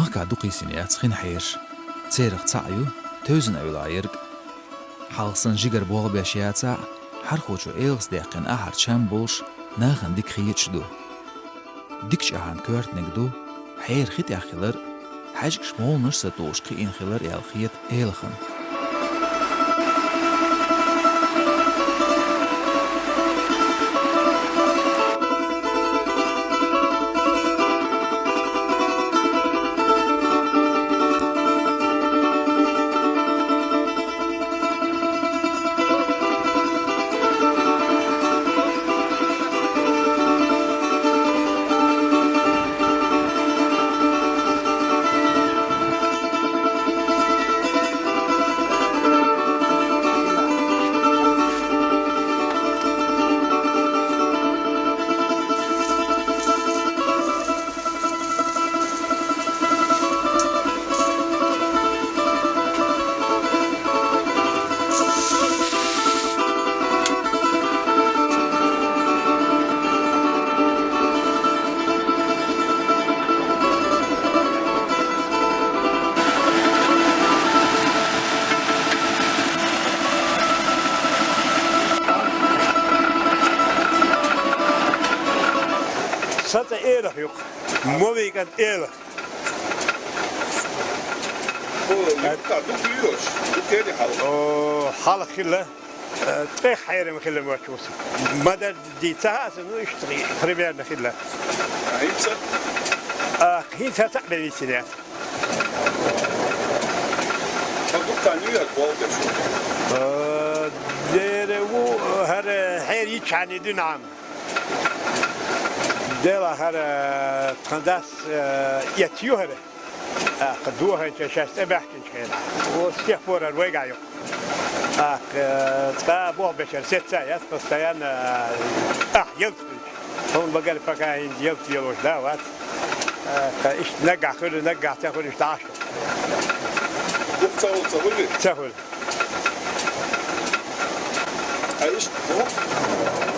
Maka duqisini atsxin hayır. Tseriq tsa'yu, tözün ayulayırg. Halsın jigar boğab yaşayatsa, har xoçu eğız deqin ahar çam bolş, nağın dik xiyitşdu. Dikş ahan körtnegdu, hayır xit yaxilar, hajq şmol nırsa doğuşqi inxilar yalxiyet eğilxin. Zaten eerlijk yok. Mooi kan eerlijk. Yurtta bu büyüyor. Bu kedi halk. Halk hille. Tek hayrım hille maçusu. Madem di tahasını iştiri. Hriberna hille. Hepsi. Hiç hata belisine. Bu New York oldu şu. Dere bu her hiç hani dün am. دلا هر تنداس يتيوه قدوها انت شاست بحكي شيء وسيح فور الوجع يو تقا بو بشر ست ساعات بستيان يلت هون بقى فكاين يلت يلوش داوات ايش نقع خير نقع تاخذ ايش تعشر Bu sahul. سهل ايش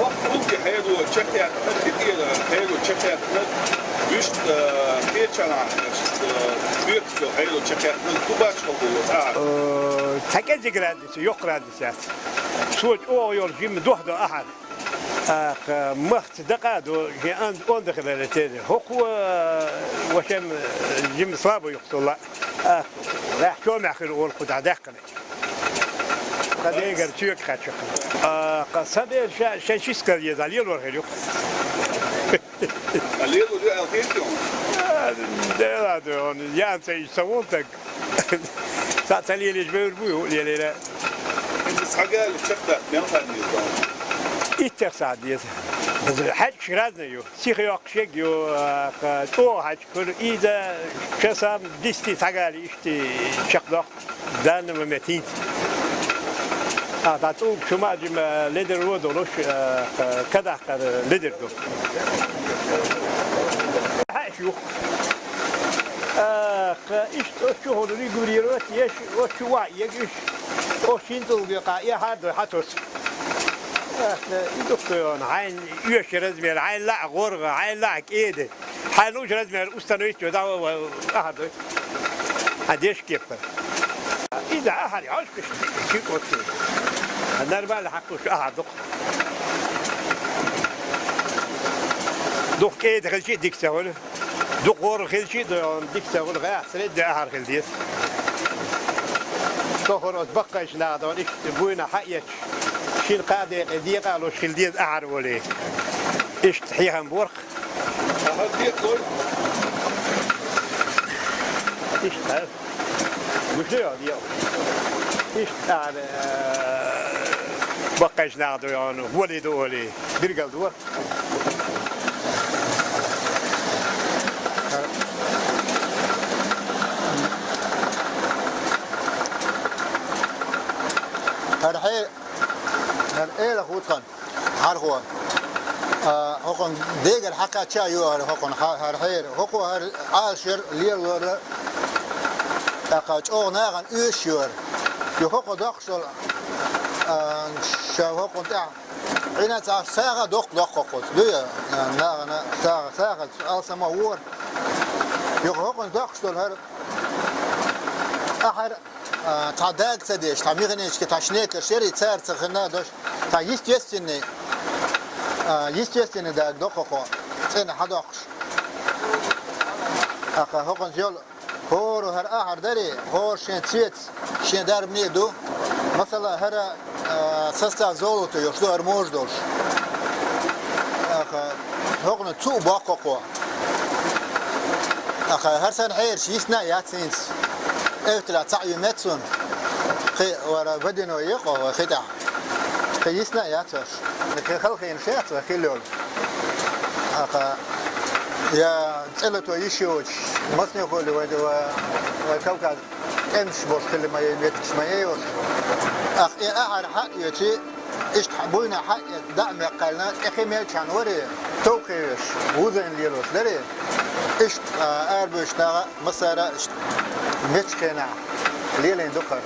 ممكن هيدو تشكي كتير هيدو تشكي يشت بيتشانا بيتشو هيدو تشكي كوباش كوبو تكاد جرادس yok radisat صوت او يور جيم دوحدو احد مخت دقادو جي اند اون دخل التاني هو وشم جيم صابو يقتل راح شو ماخر اول قطع دقنه قد يقدر تشوك خاتشك قصدي شيء كذي يزالي الورق اليوم اللي هو ده الخير ده ده يعني سوونتك تعتلي لي جبر بيو اللي لا انت حاجه شفته نلقى يتساعد يس حد شرازنا يو سيخ يقشق يو تو حد كل إذا كسام دستي تقالي إشتي شقدق دان ممتين تاتو شما جم ليدر ودولوش كذا ليدر دو هاشيو إيش شو هو اللي يقول يروح يش وشو واعي يجيش وشينتو بيقع يا هذا حتوس دكتور عين يش رزمير عين لا غرغة عين لا كيده حنوش رزمير أستنويش جدا أحد هديش كيف إذا أحد عاش كشيء قلت النربال حقوش أحد دق كيد خل شيء ديك سهول دق غور خل شيء ديك سهول غير سرد أحد خل ديس تخرج بقى إيش نادون إيش بوينا حقيقة شيل قاعدة دي قالوا شيل ديز أحد ولا إيش تحيها مبورق هديت دول إيش هذا مش ده ديال إيش قاعد بقى إيش نادو يعني ولي دولي بيرجل دور هرحي هرحي لخوتكن هرخوا هكون ديجل حكا تشايو هكون هرحي هكو هر عاشر ليل ولا أقاش أو ناعن يشور يهكو دخل شو هكون تاع عنا تاع ساعة دق قط دويا ناعن ساعة alsa ma war yok hokon daqstol her ahar تعداك تديش تعميغنيش كتاشنيك شيري تسار تخنا دوش تا يستيستني داك دوخو تسين حدوخش اخا هوكن زيول هور هر احر داري هور شين تسيت شين دار بنيدو مثلا هر سستا زولوتو يوشدو هر موجدوش اخا هوكن تو باقوقو اخا هر سن حيرش يسنا ياتسينس افتلا تعيو متسون خي ورا بدنو يقو وخدع خيسنا ياتش لكن خلقين شيات وخيلول اخا يا تلتو يشوش مصنع كل وكوكب امش بوش كل ما يمتش ما يوش اخ احر حق يتي ايش تحبونا حق دعم قالنا اخي ميل كان وري توقيش وزن ليلوش دري ايش اربش نغا مصارا مش كنا ليلين دكر